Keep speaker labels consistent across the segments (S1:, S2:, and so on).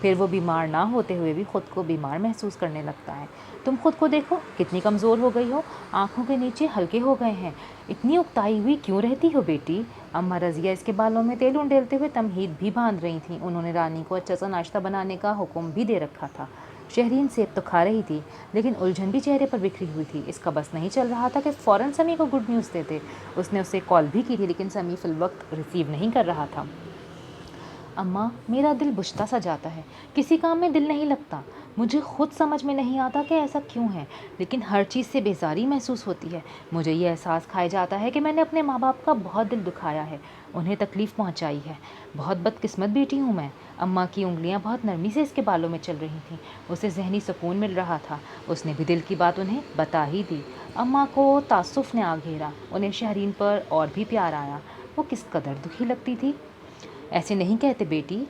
S1: پھر وہ بیمار نہ ہوتے ہوئے بھی خود کو بیمار محسوس کرنے لگتا ہے۔ تم خود کو دیکھو، کتنی کمزور ہو گئی ہو، آنکھوں کے نیچے ہلکے ہو گئے ہیں، اتنی اکتائی ہوئی کیوں رہتی ہو بیٹی؟ اماں رضیہ اس کے بالوں میں تیل انڈیلتے ہوئے تمہید بھی باندھ رہی تھیں۔ انہوں نے رانی کو اچھا سا ناشتہ بنانے کا حکم بھی دے رکھا تھا۔ شہرین سیب تو کھا رہی تھی، لیکن الجھن بھی چہرے پر بکھری ہوئی تھی۔ اس کا بس نہیں چل رہا تھا کہ فوراً سمی کو گڈ نیوز دیتے۔ اس نے اسے کال بھی کی تھی، لیکن سمی فی الوقت ریسیو نہیں کر رہا تھا۔ اماں، میرا دل بجھتا سا جاتا ہے، کسی کام میں دل نہیں لگتا۔ مجھے خود سمجھ میں نہیں آتا کہ ایسا کیوں ہے، لیکن ہر چیز سے بیزاری محسوس ہوتی ہے۔ مجھے یہ احساس کھائے جاتا ہے کہ میں نے اپنے ماں باپ کا بہت دل دکھایا ہے، انہیں تکلیف پہنچائی ہے۔ بہت بدقسمت بیٹی ہوں میں۔ اماں کی انگلیاں بہت نرمی سے اس کے بالوں میں چل رہی تھیں۔ اسے ذہنی سکون مل رہا تھا۔ اس نے بھی دل کی بات انہیں بتا ہی دی۔ اماں کو تعصف نے آ گھیرا، انہیں شہرین پر اور بھی پیار آیا۔ وہ کس قدر دکھی لگتی تھی۔ ایسے نہیں کہتے بیٹی،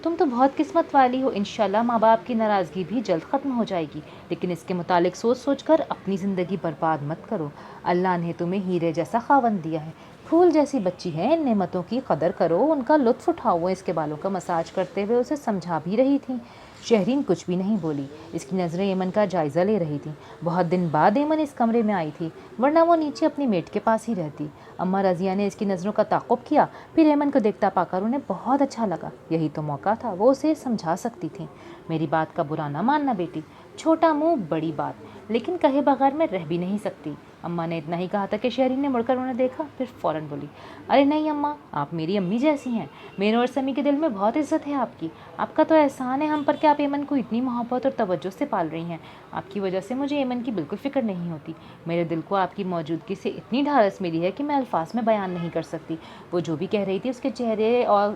S1: تم تو بہت قسمت والی ہو، انشاءاللہ ماں باپ کی ناراضگی بھی جلد ختم ہو جائے گی، لیکن اس کے متعلق سوچ سوچ کر اپنی زندگی برباد مت کرو۔ اللہ نے تمہیں ہیرے جیسا خاوند دیا ہے، پھول جیسی بچی ہے، ان نعمتوں کی قدر کرو، ان کا لطف اٹھاؤ۔ وہ اس کے بالوں کا مساج کرتے ہوئے اسے سمجھا بھی رہی تھیں۔ شہرین کچھ بھی نہیں بولی، اس کی نظریں ایمن کا جائزہ لے رہی تھیں۔ بہت دن بعد ایمن اس کمرے میں آئی تھی، ورنہ وہ نیچے اپنی میٹ کے پاس ہی رہتی۔ اماں رضیہ نے اس کی نظروں کا تعاقب کیا، پھر ایمن کو دیکھتا پا کر انہیں بہت اچھا لگا۔ یہی تو موقع تھا، وہ اسے سمجھا سکتی تھیں۔ میری بات کا برا نہ ماننا بیٹی، چھوٹا منہ بڑی بات، لیکن کہے بغیر میں رہ بھی نہیں سکتی۔ اماں نے اتنا ہی کہا تھا کہ شہرین نے مڑ کر انہیں دیکھا، پھر فوراً بولی، ارے نہیں اماں، آپ میری امی جیسی ہیں، میرے اور سمی کے دل میں بہت عزت ہے آپ کی۔ آپ کا تو احسان ہے ہم پر کہ آپ ایمن کو اتنی محبت اور توجہ سے پال رہی ہیں۔ آپ کی وجہ سے مجھے ایمن کی بالکل فکر نہیں ہوتی۔ میرے دل کو آپ کی موجودگی سے اتنی ڈھارس ملی ہے کہ میں الفاظ میں بیان نہیں کر سکتی۔ وہ جو بھی کہہ رہی تھی اس کے چہرے اور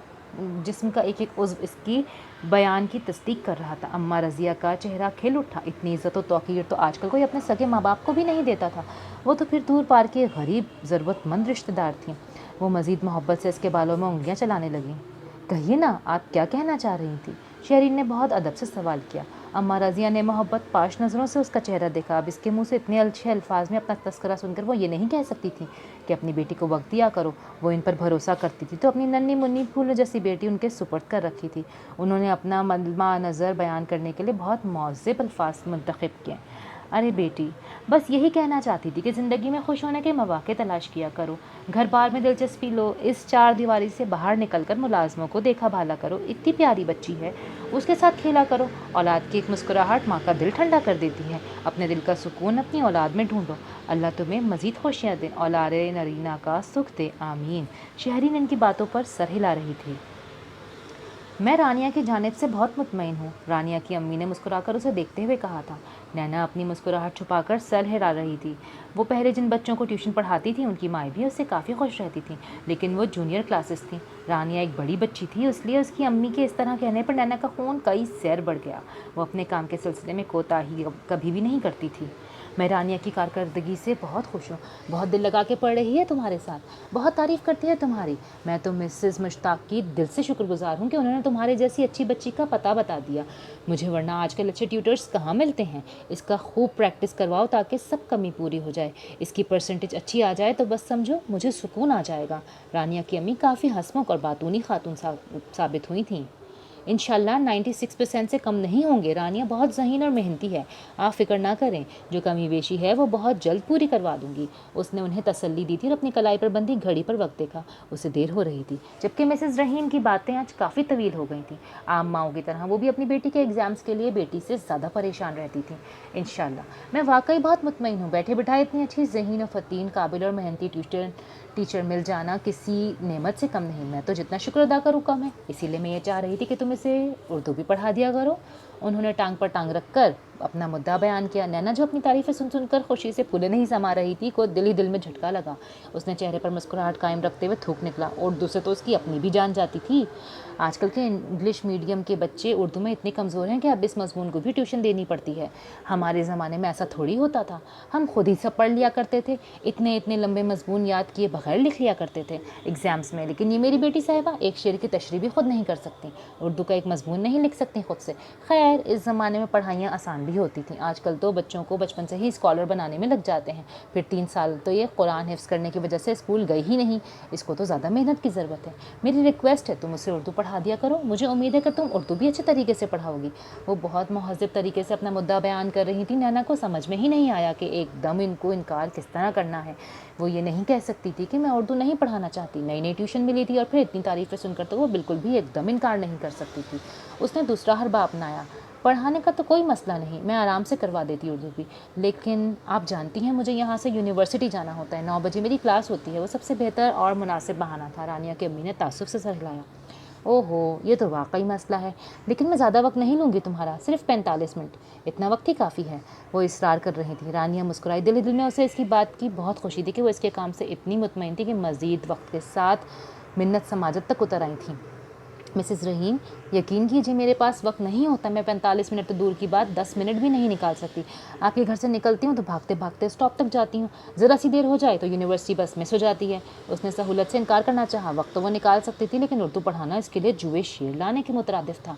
S1: جسم کا ایک ایک عضو اس کی بیان کی تصدیق کر رہا تھا۔ اماں رضیہ کا چہرہ کھل اٹھا۔ اتنی عزت و توقیر تو آج کل کوئی اپنے سگے ماں باپ کو بھی نہیں دیتا تھا، وہ تو پھر دور پار کے غریب ضرورت مند رشتہ دار تھیں۔ وہ مزید محبت سے اس کے بالوں میں انگلیاں چلانے لگیں۔ کہیے نا، آپ کیا کہنا چاہ رہی تھی؟ شہرین نے بہت ادب سے سوال کیا۔ اماں رضیہ نے محبت پاش نظروں سے اس کا چہرہ دیکھا۔ اب اس کے منہ سے اتنے اچھے الفاظ میں اپنا تذکرہ سن کر وہ یہ نہیں کہہ سکتی تھیں کہ اپنی بیٹی کو وقت دیا کرو۔ وہ ان پر بھروسہ کرتی تھی تو اپنی ننھی منی پھولوں جیسی بیٹی ان کے سپرد کر رکھی تھی۔ انہوں نے اپنا ملمح نظر بیان کرنے کے لیے بہت معذب الفاظ منتخب کیے۔ ارے بیٹی، بس یہی کہنا چاہتی تھی کہ زندگی میں خوش ہونے کے مواقع تلاش کیا کرو، گھر بار میں دلچسپی لو، اس چار دیواری سے باہر نکل کر ملازموں کو دیکھا بھالا کرو، اتنی پیاری بچی ہے، اس کے ساتھ کھیلا کرو۔ اولاد کی ایک مسکراہٹ ماں کا دل ٹھنڈا کر دیتی ہے۔ اپنے دل کا سکون اپنی اولاد میں ڈھونڈو، اللہ تمہیں مزید خوشیاں دے، اولاد نرینہ کا سکھ دے، آمین۔ شہرین ان کی باتوں پر سر ہلا رہی تھی۔ میں رانیہ کی جانب سے بہت مطمئن ہوں، رانیہ کی امی نے مسکرا کر اسے دیکھتے ہوئے کہا تھا۔ نینا اپنی مسکراہٹ چھپا کر سر ہلا رہی تھی۔ وہ پہلے جن بچوں کو ٹیوشن پڑھاتی تھی ان کی مائیں بھی اس سے کافی خوش رہتی تھیں، لیکن وہ جونیئر کلاسز تھیں۔ رانیہ ایک بڑی بچی تھی، اس لیے اس کی امی کے اس طرح کہنے پر نینا کا خون کئی سیر بڑھ گیا۔ وہ اپنے کام کے سلسلے میں کوتاہی کبھی بھی نہیں کرتی تھی۔ میں رانیہ کی کارکردگی سے بہت خوش ہوں، بہت دل لگا کے پڑھ رہی ہے تمہارے ساتھ، بہت تعریف کرتی ہے تمہاری۔ میں تو مسز مشتاق کی دل سے شکر گزار ہوں کہ انہوں نے تمہارے جیسی اچھی بچی کا پتہ بتا دیا مجھے، ورنہ آج کل اچھے ٹیوٹرز کہاں ملتے ہیں۔ اس کا خوب پریکٹس کرواؤ تاکہ سب کمی پوری ہو جائے، اس کی پرسنٹیج اچھی آ جائے تو بس سمجھو مجھے سکون آ جائے گا۔ رانیہ کی امی کافی ہنسمکھ اور باتونی خاتون ثابت ہوئی تھیں۔ انشاءاللہ 96% سے کم نہیں ہوں گے۔ رانیہ بہت ذہین اور محنتی ہے، آپ فکر نہ کریں، جو کمی بیشی ہے وہ بہت جلد پوری کروا دوں گی۔ اس نے انہیں تسلی دی تھی اور اپنی کلائی پر بندھی گھڑی پر وقت دیکھا، اسے دیر ہو رہی تھی، جبکہ مسز رحیم کی باتیں آج کافی طویل ہو گئی تھیں۔ عام ماؤں کی طرح وہ بھی اپنی بیٹی کے ایگزامز کے لیے بیٹی سے زیادہ پریشان رہتی تھیں۔ انشاءاللہ میں واقعی بہت مطمئن ہوں، بیٹھے بٹھائے اتنی اچھی ذہین و فطین، قابل اور محنتی ٹیچر مل جانا کسی نعمت سے کم نہیں۔ میں تو جتنا شکر ادا کروں کم ہے، اسی لیے میں یہ چاہ رہی تھی کہ تم اسے اردو بھی پڑھا دیا کرو۔ انہوں نے ٹانگ پر ٹانگ رکھ کر اپنا مدعا بیان کیا۔ نینا جو اپنی تعریفیں سن سن کر خوشی سے پھولے نہیں سما رہی تھی کو دل ہی دل میں جھٹکا لگا۔ اس نے چہرے پر مسکراہٹ قائم رکھتے ہوئے تھوک نکلا، اردو سے تو اس کی اپنی بھی جان جاتی تھی۔ آج کل کے انگلش میڈیم کے بچے اردو میں اتنے کمزور ہیں کہ اب اس مضمون کو بھی ٹیوشن دینی پڑتی ہے۔ ہمارے زمانے میں ایسا تھوڑی ہوتا تھا، ہم خود ہی سب پڑھ لیا کرتے تھے، اتنے اتنے لمبے مضمون یاد کیے بغیر لکھ لیا کرتے تھے ایگزامس میں، لیکن یہ میری بیٹی صاحبہ ایک شعر کی تشریح بھی خود نہیں کر سکتی، اردو کا ایک مضمون نہیں لکھ سکتی خود سے۔ خیر، اس زمانے میں پڑھائیاں آسان بھی بھی ہوتی تھیں. آج کل تو بچوں کو بچپن سے ہی اسکالر بنانے میں لگ جاتے ہیں, پھر 3 سال تو یہ قرآن حفظ کرنے کی وجہ سے اسکول گئی ہی نہیں. اس کو تو زیادہ محنت کی ضرورت ہے. میری ریکویسٹ ہے تم اسے اردو پڑھا دیا کرو, مجھے امید ہے کہ تم اردو بھی اچھے طریقے سے پڑھاؤ گی. وہ بہت مہذب طریقے سے اپنا مدعا بیان کر رہی تھی. نینا کو سمجھ میں ہی نہیں آیا کہ ایک دم ان کو انکار کس طرح کرنا ہے. وہ یہ نہیں کہہ سکتی تھی کہ میں اردو نہیں پڑھانا چاہتی. نئی نئی ٹیوشن ملی تھی اور پھر اتنی تعریفیں سن کر تو وہ بالکل بھی ایک دم انکار نہیں کر سکتی تھی. اس نے دوسرا حربہ اپنایا. پڑھانے کا تو کوئی مسئلہ نہیں, میں آرام سے کروا دیتی اردو بھی, لیکن آپ جانتی ہیں مجھے یہاں سے یونیورسٹی جانا ہوتا ہے. 9 بجے میری کلاس ہوتی ہے. وہ سب سے بہتر اور مناسب بہانہ تھا. رانیہ کی امی نے تعصب سے سر ہلایا. او ہو, یہ تو واقعی مسئلہ ہے, لیکن میں زیادہ وقت نہیں لوں گی تمہارا, صرف 45 منٹ. اتنا وقت ہی کافی ہے, وہ اصرار کر رہی تھی. رانیہ مسکرائی. دل ہی دل میں اسے اس کی بات کی بہت خوشی تھی کہ وہ اس کے کام سے اتنی مطمئن تھی کہ مزید وقت کے ساتھ منت سماجت تک اتر آئی تھیں. مسز رحیم, یقین کیجیے میرے پاس وقت نہیں ہوتا. میں 45 منٹ تو دور کی بات 10 منٹ بھی نہیں نکال سکتی. آپ کے گھر سے نکلتی ہوں تو بھاگتے بھاگتے اسٹاپ تک جاتی ہوں. ذرا سی دیر ہو جائے تو یونیورسٹی بس مس ہو جاتی ہے. اس نے سہولت سے انکار کرنا چاہا. وقت تو وہ نکال سکتی تھی, لیکن اردو پڑھانا اس کے لیے جوئے شیر لانے کے مترادف تھا.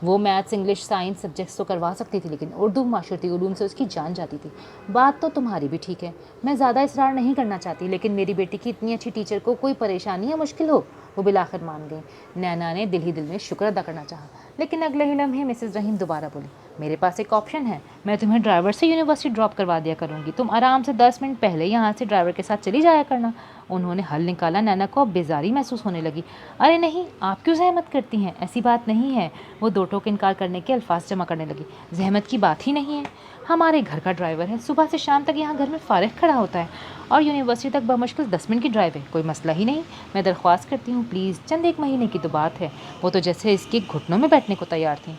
S1: وہ میتھس, انگلش, سائنس سبجیکٹس تو کروا سکتی تھی, لیکن اردو معاشرتی علوم سے اس کی جان جاتی تھی. بات تو تمہاری بھی ٹھیک ہے, میں زیادہ اصرار نہیں کرنا چاہتی, لیکن میری بیٹی کی اتنی اچھی ٹیچر کو کوئی پریشانی یا مشکل ہو. وہ بالآخر مان گئی. نینا نے دل ہی دل میں شکر ادا کرنا چاہا, لیکن اگلے ہی لمحے مسز رحیم دوبارہ بولی. میرے پاس ایک آپشن ہے, میں تمہیں ڈرائیور سے یونیورسٹی ڈراپ کروا دیا کروں گی. تم آرام سے 10 منٹ پہلے یہاں سے ڈرائیور کے ساتھ چلی جایا کرنا. انہوں نے حل نکالا. نینا کو اب بیزاری محسوس ہونے لگی. ارے نہیں, آپ کیوں زحمت کرتی ہیں, ایسی بات نہیں ہے. وہ دو ٹوک انکار کرنے کے الفاظ جمع کرنے لگی. زحمت کی بات ہی نہیں ہے. ہمارے گھر کا ڈرائیور ہے, صبح سے شام تک یہاں گھر میں فارغ کھڑا ہوتا ہے, اور یونیورسٹی تک بمشکل 10 منٹ کی ڈرائیو ہے. کوئی مسئلہ ہی نہیں. میں درخواست کرتی ہوں پلیز, چند ایک مہینے کی تو بات ہے. وہ تو جیسے اس کے گھٹنوں میں بیٹھنے کو تیار تھیں.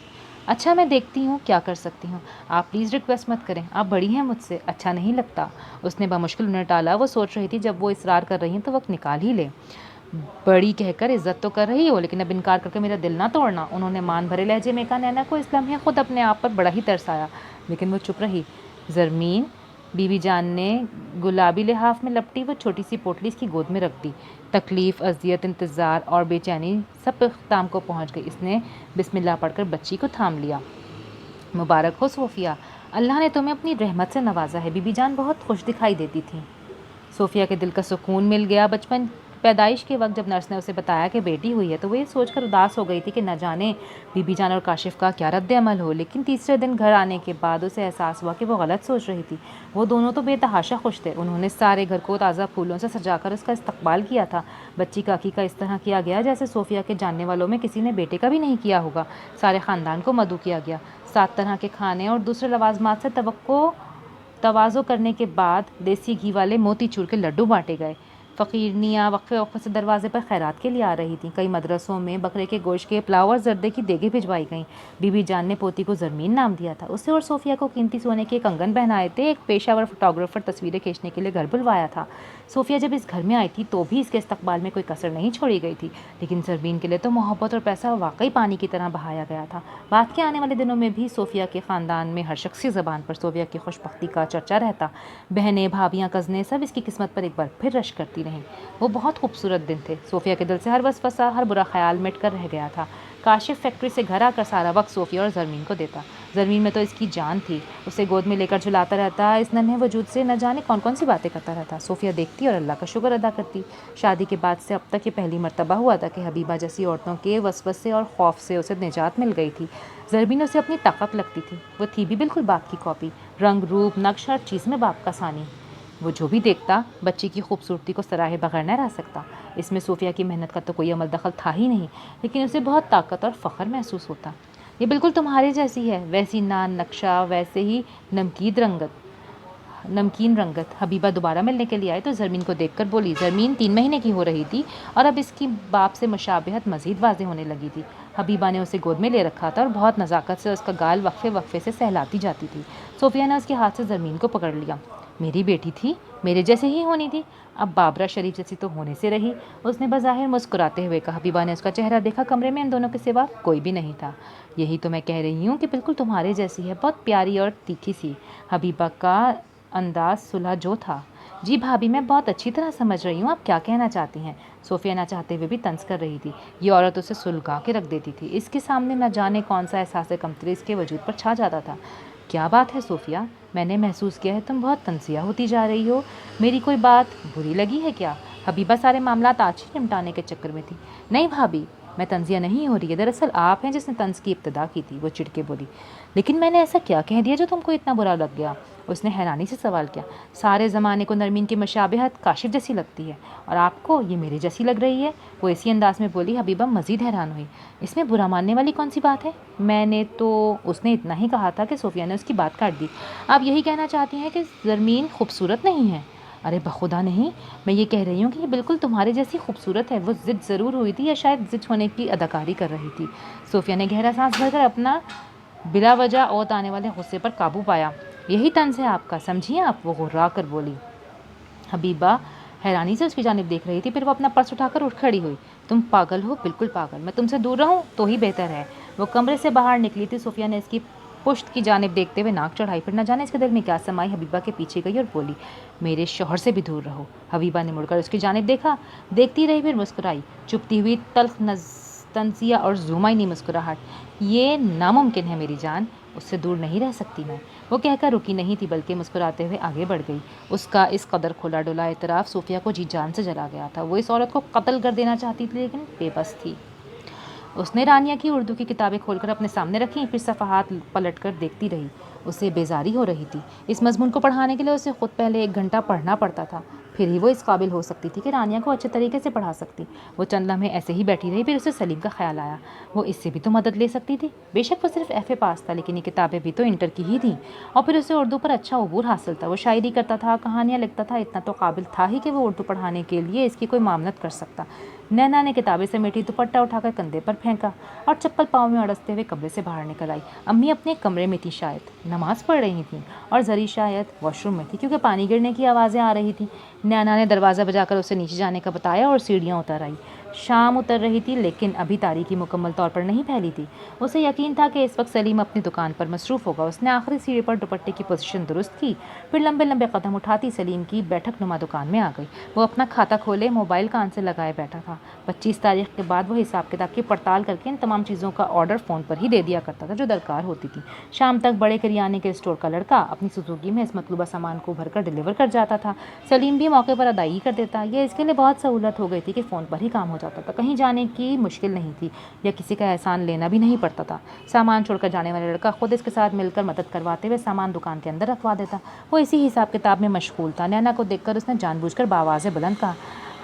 S1: اچھا, میں دیکھتی ہوں کیا کر سکتی ہوں. آپ پلیز ریکویسٹ مت کریں, آپ بڑی ہیں مجھ سے, اچھا نہیں لگتا. اس نے بمشکل انہیں ٹالا. وہ سوچ رہی تھی جب وہ اصرار کر رہی ہیں تو وقت نکال ہی لے. بڑی کہہ کر عزت تو کر رہی ہو, لیکن اب انکار کر کے میرا دل نہ توڑنا. انہوں نے مان بھرے لہجے میں کہا. نینا کو اس لمحے خود اپنے آپ پر بڑا ہی ترس آیا, لیکن وہ چپ رہی. زرمین, بی بی جان نے گلابی لحاف میں لپٹی وہ چھوٹی سی پوٹلی اس کی گود میں رکھ دی. تکلیف, اذیت, انتظار اور بے چینی سب اختتام کو پہنچ گئی. اس نے بسم اللہ پڑھ کر بچی کو تھام لیا. مبارک ہو صوفیہ, اللہ نے تمہیں اپنی رحمت سے نوازا ہے. بی بی جان بہت خوش دکھائی دیتی تھیں. صوفیہ کے دل کا سکون مل گیا. بچپن پیدائش کے وقت جب نرس نے اسے بتایا کہ بیٹی ہوئی ہے تو وہ یہ سوچ کر اداس ہو گئی تھی کہ نہ جانے بی بی جان اور کاشف کا کیا رد عمل ہو. لیکن تیسرے دن گھر آنے کے بعد اسے احساس ہوا کہ وہ غلط سوچ رہی تھی. وہ دونوں تو بے تحاشا خوش تھے. انہوں نے سارے گھر کو تازہ پھولوں سے سجا کر اس کا استقبال کیا تھا. بچی کا عقیقہ اس طرح کیا گیا جیسے صوفیہ کے جاننے والوں میں کسی نے بیٹے کا بھی نہیں کیا ہوگا. سارے خاندان کو مدعو کیا گیا. 7 طرح کے کھانے اور دوسرے لوازمات سے تواضع کرنے کے بعد دیسی گھی والے موتی چور کے لڈو بانٹے گئے. فقیرنیاں وقفے وقفے سے دروازے پر خیرات کے لیے آ رہی تھیں. کئی مدرسوں میں بکرے کے گوشت کے پلاؤ اور زردے کی دیگیں بھجوائی گئیں. بی بی جان نے پوتی کو زرمین نام دیا تھا. اسے اور صوفیہ کو قیمتی سونے کے کنگن پہنائے تھے. ایک پیشہ ور فوٹوگرافر تصویریں کھینچنے کے لیے گھر بلوایا تھا. صوفیہ جب اس گھر میں آئی تھی تو بھی اس کے استقبال میں کوئی کسر نہیں چھوڑی گئی تھی, لیکن زرمین کے لیے تو محبت اور پیسہ واقعی پانی کی طرح بہایا گیا تھا. بعد کے آنے والے دنوں میں بھی صوفیہ کے خاندان میں ہر شخص کی زبان پر صوفیہ کی خوش بختی کا چرچا رہتا. بہنیں, بھابیاں, کزنیں سب اس کی قسمت پر ایک بار پھر رشک کرتی رہیں. وہ بہت خوبصورت دن تھے. صوفیہ کے دل سے ہر وسوسہ, ہر برا خیال مٹ کر رہ گیا تھا. کاشف فیکٹری سے گھر آ کر سارا وقت صوفیہ اور زرمین کو دیتا. زرمین میں تو اس کی جان تھی. اسے گود میں لے کر جھلاتا رہتا. اس ننھے وجود سے نہ جانے کون کون سی باتیں کرتا رہتا. صوفیہ دیکھتی اور اللہ کا شکر ادا کرتی. شادی کے بعد سے اب تک یہ پہلی مرتبہ ہوا تھا کہ حبیبہ جیسی عورتوں کے وسوسے اور خوف سے اسے نجات مل گئی تھی. زرمین اسے اپنی طاقت لگتی تھی. وہ تھی بھی بالکل باپ کی کاپی. رنگ, روپ, نقش, ہر چیز میں باپ کا ثانی. وہ جو بھی دیکھتا بچی کی خوبصورتی کو سراہے بغیر نہ رہ سکتا. اس میں صوفیہ کی محنت کا تو کوئی عمل دخل تھا ہی نہیں, لیکن اسے بہت طاقت اور فخر محسوس ہوتا. یہ بالکل تمہارے جیسی ہے, ویسی نان نقشہ, ویسے ہی نمکین رنگت. حبیبہ دوبارہ ملنے کے لیے آئے تو زرمین کو دیکھ کر بولی. زرمین 3 مہینے کی ہو رہی تھی اور اب اس کی باپ سے مشابہت مزید واضح ہونے لگی تھی. حبیبہ نے اسے گود میں لے رکھا تھا اور بہت نزاکت سے اس کا گال وقفے وقفے سے سہلاتی جاتی تھی. صوفیہ نے اس کے ہاتھ سے زرمین کو پکڑ لیا. میری بیٹی تھی, میرے جیسے ہی ہونی تھی, اب بابرا شریف جیسی تو ہونے سے رہی. اس نے بظاہر مسکراتے ہوئے کہا. حبیبہ نے اس کا چہرہ دیکھا. کمرے میں ان دونوں کے سوا کوئی بھی نہیں تھا. یہی تو میں کہہ رہی ہوں کہ بالکل تمہارے جیسی ہے, بہت پیاری اور تیکھی سی. حبیبہ کا انداز صلح جو تھا. جی بھابھی, میں بہت اچھی طرح سمجھ رہی ہوں آپ کیا کہنا چاہتی ہیں. صوفیہ نہ چاہتے ہوئے بھی طنز کر رہی تھی. یہ عورت اسے سلگا کے رکھ دیتی تھی. اس کے سامنے نہ جانے کون سا احساس کمتری اس کے وجود پر چھا جاتا تھا. کیا بات ہے صوفیہ؟ میں نے محسوس کیا ہے تم بہت تنزیہ ہوتی جا رہی ہو. میری کوئی بات بری لگی ہے کیا؟ حبیبہ سارے معاملات آج ہی نمٹانے کے چکر میں تھی. نہیں بھابھی، میں تنزیہ نہیں ہو رہی ہے، دراصل آپ ہیں جس نے طنز کی ابتدا کی تھی. وہ چڑ کے بولی. لیکن میں نے ایسا کیا کہہ دیا جو تم کو اتنا برا لگ گیا؟ اس نے حیرانی سے سوال کیا. سارے زمانے کو نرمین کی مشابہت کاشف جیسی لگتی ہے اور آپ کو یہ میرے جیسی لگ رہی ہے. وہ اسی انداز میں بولی. حبیبہ مزید حیران ہوئی. اس میں برا ماننے والی کون سی بات ہے؟ میں نے تو اس نے اتنا ہی کہا تھا کہ صوفیہ نے اس کی بات کاٹ دی. آپ یہی کہنا چاہتی ہیں کہ زرمین خوبصورت نہیں ہے؟ ارے بخدا نہیں، میں یہ کہہ رہی ہوں کہ یہ بالکل تمہارے جیسی خوبصورت ہے. وہ ضد ضرور ہوئی تھی یا شاید ضد ہونے کی اداکاری کر رہی تھی. صوفیہ نے گہرا سانس بھر کر اپنا بلا وجہ اوت آنے والے غصے پر قابو پایا. یہی طنز ہے آپ کا، سمجھیے آپ. وہ غرا کر بولی. حبیبہ حیرانی سے اس کی جانب دیکھ رہی تھی. پھر وہ اپنا پرس اٹھا کر اٹھ کھڑی ہوئی. تم پاگل ہو، بالکل پاگل. میں تم سے دور رہوں تو ہی بہتر ہے. وہ کمرے سے باہر نکلی تھی. صوفیہ نے اس کی پشت کی جانب دیکھتے ہوئے ناک چڑھائی. پھر نہ جانے اس کے دل میں کیا سمائی، حبیبہ کے پیچھے گئی اور بولی. میرے شوہر سے بھی دور رہو. حبیبہ نے مڑ کر اس کی جانب دیکھا، دیکھتی رہی، پھر مسکرائی. چپتی ہوئی تلخ تنزیہ اور زومعینی مسکراہٹ. یہ ناممکن ہے میری جان، اس سے دور نہیں رہ سکتی میں. وہ کہہ کر رکی نہیں تھی بلکہ مسکراتے ہوئے آگے بڑھ گئی. اس کا اس قدر کھلا ڈلا اعتراف صوفیہ کو جی جان سے جلا گیا تھا. وہ اس عورت کو قتل کر دینا چاہتی تھی لیکن بے بس تھی. اس نے رانیہ کی اردو کی کتابیں کھول کر اپنے سامنے رکھیں، پھر صفحات پلٹ کر دیکھتی رہی. اسے بیزاری ہو رہی تھی. اس مضمون کو پڑھانے کے لیے اسے خود پہلے 1 گھنٹہ پڑھنا پڑتا تھا، پھر ہی وہ اس قابل ہو سکتی تھی کہ رانیہ کو اچھے طریقے سے پڑھا سکتی. وہ چند لمحے ایسے ہی بیٹھی رہی. پھر اسے سلیم کا خیال آیا. وہ اس سے بھی تو مدد لے سکتی تھی. بے شک وہ صرف ایف اے پاس تھا لیکن یہ کتابیں بھی تو انٹر کی ہی تھیں، اور پھر اسے اردو پر اچھا عبور حاصل تھا. وہ شاعری کرتا تھا، کہانیاں لکھتا تھا. اتنا تو قابل تھا ہی کہ وہ اردو پڑھانے کے لیے اس کی کوئی معاونت کر سکتا. نینا نے کتابیں سمیٹی، دوپٹہ اٹھا کر کندھے پر پھینکا اور چپل پاؤں میں اڑستے ہوئے کمرے سے باہر نکل آئی. امی اپنے کمرے میں تھی، شاید نماز پڑھ رہی تھیں، اور زری شاید واش روم میں تھی کیونکہ پانی گرنے کی آوازیں آ رہی تھیں. نینا نے دروازہ بجا کر اسے نیچے جانے کا بتایا اور سیڑھیاں اتر آئی. شام اتر رہی تھی لیکن ابھی تاریکی مکمل طور پر نہیں پھیلی تھی. اسے یقین تھا کہ اس وقت سلیم اپنی دکان پر مصروف ہوگا. اس نے آخری سیڑھی پر دوپٹے کی پوزیشن درست کی، پھر لمبے لمبے قدم اٹھاتی سلیم کی بیٹھک نما دکان میں آ گئی. وہ اپنا کھاتا کھولے موبائل کان سے لگائے بیٹھا تھا. 25 تاریخ کے بعد وہ حساب کتاب کی پڑتال کر کے ان تمام چیزوں کا آرڈر فون پر ہی دے دیا کرتا تھا جو درکار ہوتی تھی. شام تک بڑے کریانے کے اسٹور کا لڑکا اپنی سزوکی میں اس مطلوبہ سامان کو بھر کر ڈلیور کر جاتا تھا. سلیم بھی موقع پر ادائیگی کر دیتا. یہ اس کے لیے بہت سہولت ہو گئی تھی کہ فون پر ہی کام ہو جاتا تھا. کہیں جانے کی مشکل نہیں تھی یا کسی کا احسان لینا بھی نہیں پڑتا تھا. سامان چھوڑ کر جانے والا لڑکا خود اس کے ساتھ مل کر مدد کرواتے ہوئے سامان دکان کے اندر رکھوا دیتا. وہ اسی حساب کتاب میں مشغول تھا. نینا کو دیکھ کر اس نے جان بوجھ کر بآواز بلند کہا.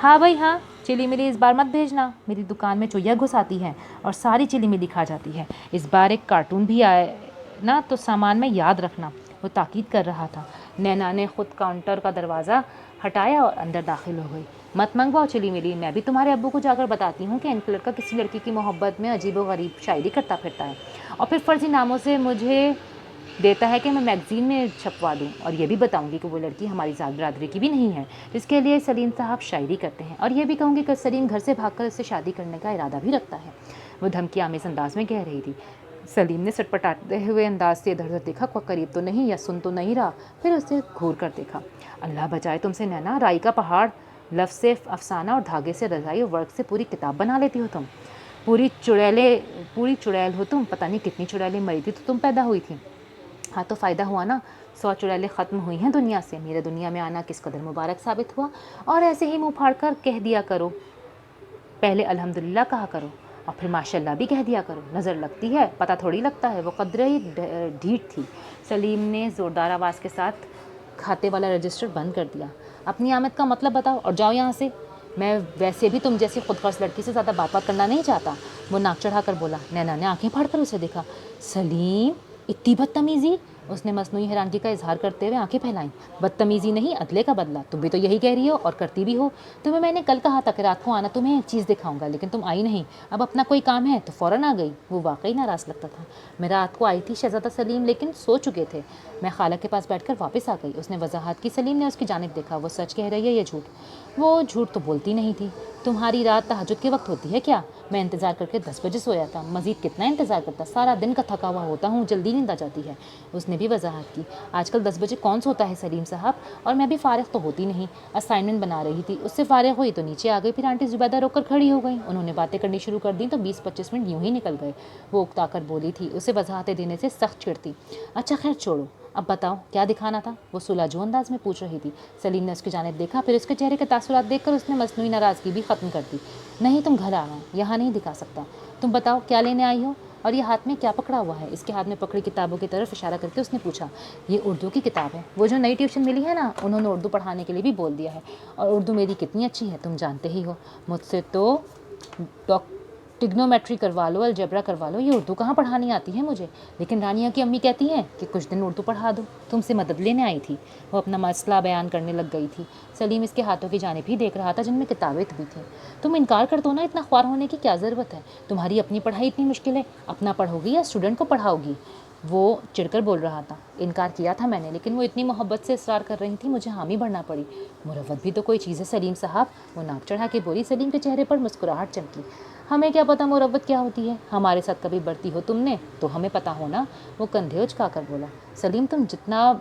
S1: ہاں بھائی ہاں، چلی ملی اس بار مت بھیجنا. میری دکان میں چوہیا گھس آتی ہے اور ساری چلی ملی کھا جاتی ہے. اس بار ایک کارٹون بھی آئے نا تو سامان میں یاد رکھنا. وہ تاکید کر رہا تھا. نینا نے خود کاؤنٹر کا دروازہ ہٹایا اور اندر داخل ہو گئی. مت منگواؤ چلی ملی. میں بھی تمہارے ابو کو جا کر بتاتی ہوں کہ ان کا لڑکا کسی لڑکی کی محبت میں عجیب و غریب شاعری کرتا پھرتا ہے اور پھر فرضی ناموں سے مجھے دیتا ہے کہ میں میگزین میں چھپوا دوں، اور یہ بھی بتاؤں گی کہ وہ لڑکی ہماری ذات برادری کی بھی نہیں ہے جس کے لیے سلیم صاحب شاعری کرتے ہیں، اور یہ بھی کہوں گی کہ سلیم گھر سے بھاگ کر اس سے شادی کرنے کا ارادہ بھی رکھتا ہے. وہ دھمکی آمیز انداز میں کہہ رہی تھی. سلیم نے سٹپٹاتے ہوئے انداز سے ادھر ادھر دیکھا. کوئی قریب تو نہیں یا سن تو نہیں رہا. پھر اسے گھور کر دیکھا. اللہ بچائے تم سے نینا، رائی کا پہاڑ لفظ سے افسانہ اور دھاگے سے رضائی اور ورق سے پوری کتاب بنا لیتی ہو تم. پوری چڑیل ہو تم. پتہ نہیں کتنی چڑیلیں مری تھی تو تم پیدا ہوئی تھی. ہاں تو فائدہ ہوا نا، 100 چڑیلیں ختم ہوئی ہیں دنیا سے. میرے دنیا میں آنا کس قدر مبارک ثابت ہوا. اور ایسے ہی منہ پھاڑ کر کہہ دیا کرو. پہلے الحمدللہ کہا کرو اور پھر ماشاء اللہ بھی کہہ دیا کرو. نظر لگتی ہے، پتہ تھوڑی لگتا ہے. وہ قدرے ہی ڈھیٹ تھی. سلیم نے زوردار آواز کے ساتھ کھاتے والا رجسٹر بند کر دیا. اپنی آمد کا مطلب بتاؤ اور جاؤ یہاں سے. میں ویسے بھی تم جیسی خود غرض لڑکی سے زیادہ بات کرنا نہیں چاہتا. وہ ناک چڑھا کر بولا. نینا نے آنکھیں پھاڑ کر اسے دیکھا. سلیم، اتنی بدتمیزی؟ اس نے مصنوعی حیرانگی کا اظہار کرتے ہوئے آنکھیں پھیلائیں. بدتمیزی نہیں، عدلے کا بدلہ. تم بھی تو یہی کہہ رہی ہو اور کرتی بھی ہو. تمہیں میں نے کل کہا تھا کہ رات کو آنا، تمہیں ایک چیز دکھاؤں گا، لیکن تم آئی نہیں. اب اپنا کوئی کام ہے تو فوراً آ گئی. وہ واقعی ناراض لگتا تھا. میں رات کو آئی تھی شہزادہ سلیم، لیکن سو چکے تھے. میں خالہ کے پاس بیٹھ کر واپس آ گئی. اس نے وضاحت کی. سلیم نے اس کی جانب دیکھا. وہ سچ کہہ رہی ہے یا جھوٹ؟ وہ جھوٹ تو بولتی نہیں تھی. تمہاری رات تہجد کے وقت ہوتی ہے کیا؟ میں انتظار کر کے 10 بجے سویا تھا، مزید کتنا انتظار کرتا، سارا دن کا تھکا ہوا ہوتا ہوں، جلدی نیند آ جاتی ہے۔ اس نے بھی وضاحت کی، آج کل 10 بجے کون سوتا ہے سلیم صاحب، اور میں بھی فارغ تو ہوتی نہیں، اسائنمنٹ بنا رہی تھی، اس سے فارغ ہوئی تو نیچے آ گئی، پھر آنٹی زبیدہ روک کر کھڑی ہو گئی، انہوں نے باتیں کرنی شروع کر دیں تو 20-25 منٹ یوں ہی نکل گئے۔ وہ اکتا کر بولی تھی، اسے وضاحتیں دینے سے سخت چڑتی۔ اچھا خیر چھوڑو، اب بتاؤ کیا دکھانا تھا؟ وہ سلجھو انداز میں پوچھ رہی تھی۔ سلیم نے اس کی جانب دیکھا، پھر اس کے چہرے کے تاثرات دیکھ کر اس نے مصنوعی ناراضگی بھی ختم کر دی۔ نہیں تم گھر آنا، یہاں نہیں دکھا سکتا، تم بتاؤ کیا لینے آئی ہو، اور یہ ہاتھ میں کیا پکڑا ہوا ہے؟ اس کے ہاتھ میں پکڑی کتابوں کی طرف اشارہ کر کے اس نے پوچھا۔ یہ اردو کی کتاب ہے، وہ جو نئی ٹیوشن ملی ہے نا، انہوں نے اردو پڑھانے کے لیے بھی بول دیا ہے، اور اردو میری کتنی اچھی ہے تم جانتے ہی ہو، مجھ سے تو ٹگنومیٹری کروا لو، الجبرا کروا لو، یہ اردو کہاں پڑھانی آتی ہے مجھے، لیکن رانیہ کی امی کہتی ہیں کہ کچھ دن اردو پڑھا دو، تم سے مدد لینے آئی تھی۔ وہ اپنا مسئلہ بیان کرنے لگ گئی تھی۔ سلیم اس کے ہاتھوں کی جانب ہی دیکھ رہا تھا جن میں کتابیں بھی تھیں۔ تم انکار کر دو نا، اتنا خوار ہونے کی کیا ضرورت ہے؟ تمہاری اپنی پڑھائی اتنی مشکل ہے، اپنا پڑھو گی یا اسٹوڈنٹ کو پڑھاؤ گی؟ وہ چڑ کر بول رہا تھا۔ انکار کیا تھا میں نے، لیکن وہ اتنی محبت سے اصرار کر رہی تھی، مجھے حامی بھرنا پڑی۔ مروت بھی تو کوئی چیز ہے سلیم صاحب، وہ ناک چڑھا کے بولی۔ سلیم کے چہرے پر مسکراہٹ چمکی۔ ہمیں کیا پتہ مروت کیا ہوتی ہے، ہمارے ساتھ کبھی بڑھتی ہو تم نے تو ہمیں پتہ ہونا، وہ کندھے اچکا کر بولا۔ سلیم تم جتنا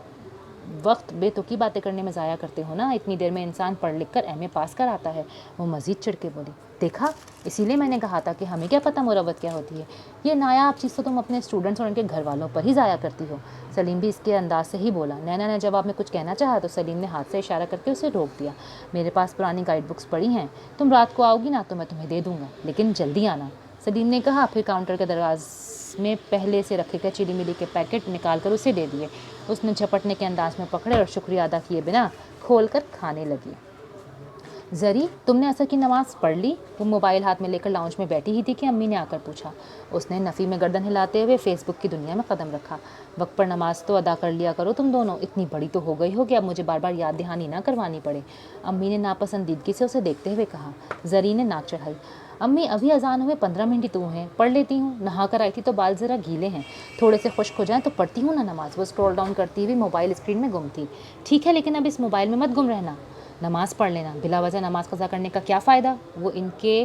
S1: وقت بے تکی باتیں کرنے میں ضائع کرتے ہو نا، اتنی دیر میں انسان پڑھ لکھ کر ایم اے پاس کر آتا ہے، وہ مزید چڑھ کے بولی۔ دیکھا، اسی لیے میں نے کہا تھا کہ ہمیں کیا پتہ مروت کیا ہوتی ہے، یہ نایاب چیز تو تم اپنے اسٹوڈنٹس اور ان کے گھر والوں پر ہی ضائع کرتی ہو۔ سلیم بھی اس کے انداز سے ہی بولا۔ نینا نے جواب میں کچھ کہنا چاہا تو سلیم نے ہاتھ سے اشارہ کر کے اسے روک دیا۔ میرے پاس پرانی گائیڈ بکس پڑی ہیں، تم رات کو آؤ گی نا تو میں تمہیں دے دوں گا، لیکن جلدی آنا، سلیم نے کہا، پھر کاؤنٹر کے دراز میں پہلے سے رکھے گئے چلی ملی کے پیکٹ نکال کر اسے دے دیے۔ اس نے جھپٹنے کے انداز میں پکڑے اور شکریہ ادا کیے بنا کھول کر کھانے لگی۔ زری، تم نے عصر کی نماز پڑھ لی؟ وہ موبائل ہاتھ میں لے کر لاؤنج میں بیٹھی ہی تھی کہ امی نے آ کر پوچھا۔ اس نے نفی میں گردن ہلاتے ہوئے فیس بک کی دنیا میں قدم رکھا۔ وقت پر نماز تو ادا کر لیا کرو تم دونوں، اتنی بڑی تو ہو گئی ہو کہ اب مجھے بار بار یاد دہانی نہ کروانی پڑے، امی نے ناپسندیدگی سے اسے دیکھتے ہوئے کہا۔ زری نے ناک چڑھائی۔ امی ابھی اذان ہوئے 15 منٹ ہی تو ہیں، پڑھ لیتی ہوں، نہا کر آئی تھی تو بال ذرا گیلے ہیں، تھوڑے سے خشک ہو جائیں تو پڑھتی ہوں نا نماز۔ وہ اسکرول ڈاؤن کرتی ہوئی موبائل اسکرین میں گم تھی۔ ٹھیک ہے، لیکن اب اس موبائل میں مت گم رہنا، نماز پڑھ لینا، بلا وجہ نماز قضا کرنے کا کیا فائدہ؟ وہ ان کے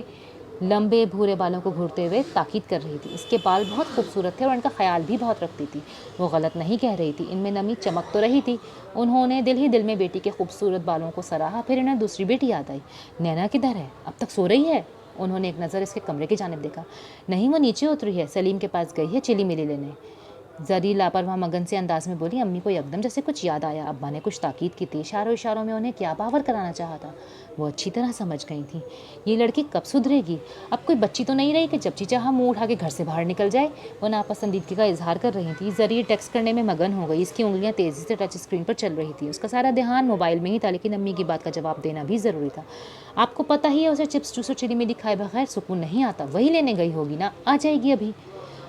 S1: لمبے بھورے بالوں کو گھورتے ہوئے تاکید کر رہی تھی۔ اس کے بال بہت خوبصورت تھے اور ان کا خیال بھی بہت رکھتی تھی، وہ غلط نہیں کہہ رہی تھی، ان میں نمی چمک تو رہی تھی۔ انہوں نے دل ہی دل میں بیٹی کے خوبصورت بالوں کو سراہا، پھر انہیں دوسری بیٹی یاد آئی۔ نینا کدھر ہے، اب تک سو رہی ہے؟ انہوں نے ایک نظر اس کے کمرے کی جانب دیکھا۔ نہیں، وہ نیچے اتری ہے، سلیم کے پاس گئی ہے چلی ملی لینے۔ زری لاپرواہ مگن سے انداز میں بولی۔ امی کو یکدم جیسے کچھ یاد آیا، ابا نے کچھ تاکید کی تھی، اشاروں میں انہیں کیا باور کرانا چاہا تھا، وہ اچھی طرح سمجھ گئی تھیں۔ یہ لڑکی کب سدھرے گی، اب کوئی بچی تو نہیں رہی کہ جب جی چاہا منہ اٹھا کے گھر سے باہر نکل جائے، وہ ناپسندیدگی کا اظہار کر رہی تھی۔ زری ٹیکسٹ کرنے میں مگن ہو گئی، اس کی انگلیاں تیزی سے ٹچ اسکرین پر چل رہی تھی، اس کا سارا دھیان موبائل میں ہی تھا، لیکن امی کی بات کا جواب دینا بھی ضروری تھا۔ آپ کو پتہ ہی ہے اسے چپس جوس اور چلی ملی کھائے بغیر سکون نہیں آتا، وہی لینے گئی ہوگی نا، آ جائے گی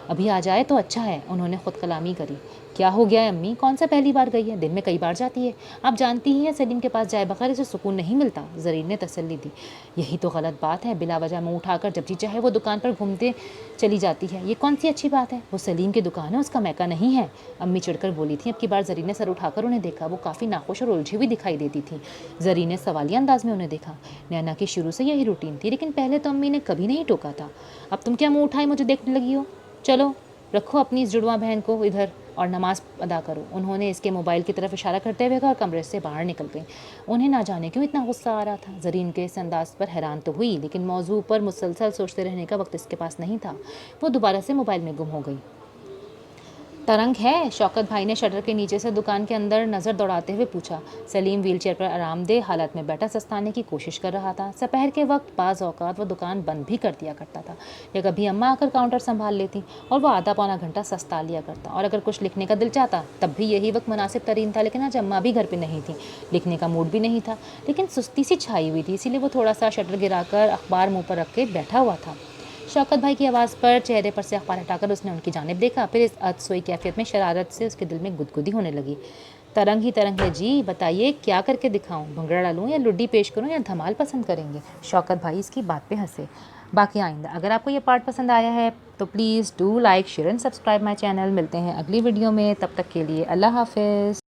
S1: ابھی آ جائے تو اچھا ہے، انہوں نے خود کلامی کری۔ کیا ہو گیا ہے امی، کون سا پہلی بار گئی ہے، دن میں کئی بار جاتی ہے، آپ جانتی ہی ہیں سلیم کے پاس جائے بغیر اسے سکون نہیں ملتا، زرین نے تسلی دی۔ یہی تو غلط بات ہے، بلا وجہ منہ اٹھا کر جب جی چاہے وہ دکان پر گھومتے چلی جاتی ہے، یہ کون سی اچھی بات ہے؟ وہ سلیم کی دکان ہے، اس کا میکہ نہیں ہے، امی چڑھ کر بولی تھی۔ اب کی بار زرین نے سر اٹھا کر انہیں دیکھا، وہ کافی ناخوش اور الجھی ہوئی دکھائی دیتی تھی۔ زرین نے سوالیہ انداز میں انہیں دیکھا۔ نینا کی شروع سے یہی روٹین تھی، لیکن پہلے تو امی نے کبھی نہیں ٹوکا تھا، اب تم کیا منہ اٹھائے مجھے دیکھنے لگی ہو؟ چلو رکھو اپنی اس جڑواں بہن کو ادھر اور نماز ادا کرو، انہوں نے اس کے موبائل کی طرف اشارہ کرتے ہوئے کہا اور کمرے سے باہر نکل گئی۔ انہیں نہ جانے کیوں اتنا غصہ آ رہا تھا، زرین کے اس انداز پر حیران تو ہوئی، لیکن موضوع پر مسلسل سوچتے رہنے کا وقت اس کے پاس نہیں تھا۔ وہ دوبارہ سے موبائل میں گم ہو گئی۔ ترنگ ہے؟ شوکت بھائی نے شٹر کے نیچے سے دکان کے اندر نظر دوڑاتے ہوئے پوچھا۔ سلیم ویل چیئر پر آرام دہ حالت میں بیٹھا سستانے کی کوشش کر رہا تھا۔ دوپہر کے وقت بعض اوقات وہ دکان بند بھی کر دیا کرتا تھا، یا کبھی اماں آ کر کاؤنٹر سنبھال لیتی اور وہ آدھا پونا گھنٹہ سستا لیا کرتا، اور اگر کچھ لکھنے کا دل چاہتا تب بھی یہی وقت مناسب ترین تھا، لیکن آج اماں بھی گھر پہ نہیں تھی، لکھنے کا موڈ بھی نہیں تھا، لیکن سستی سی چھائی ہوئی تھی، اسی لیے وہ تھوڑا سا شٹر گرا کر اخبار منہ پر رکھ کے بیٹھا ہوا تھا۔ شوکت بھائی کی آواز پر چہرے پر سے اخبار ہٹا کر اس نے ان کی جانب دیکھا، پھر اس ادسوئی کیفیت میں شرارت سے اس کے دل میں گدگدی ہونے لگی۔ ترنگ ہی ترنگ ہے جی، بتائیے کیا کر کے دکھاؤں، بھنگڑا ڈالوں یا لڈی پیش کروں یا دھمال پسند کریں گے؟ شوکت بھائی اس کی بات پہ ہنسے۔ باقی آئندہ اگر آپ کو یہ پارٹ پسند آیا ہے تو please do like share and subscribe my channel. ملتے ہیں اگلی ویڈیو میں، تب تک کے لیے اللہ حافظ۔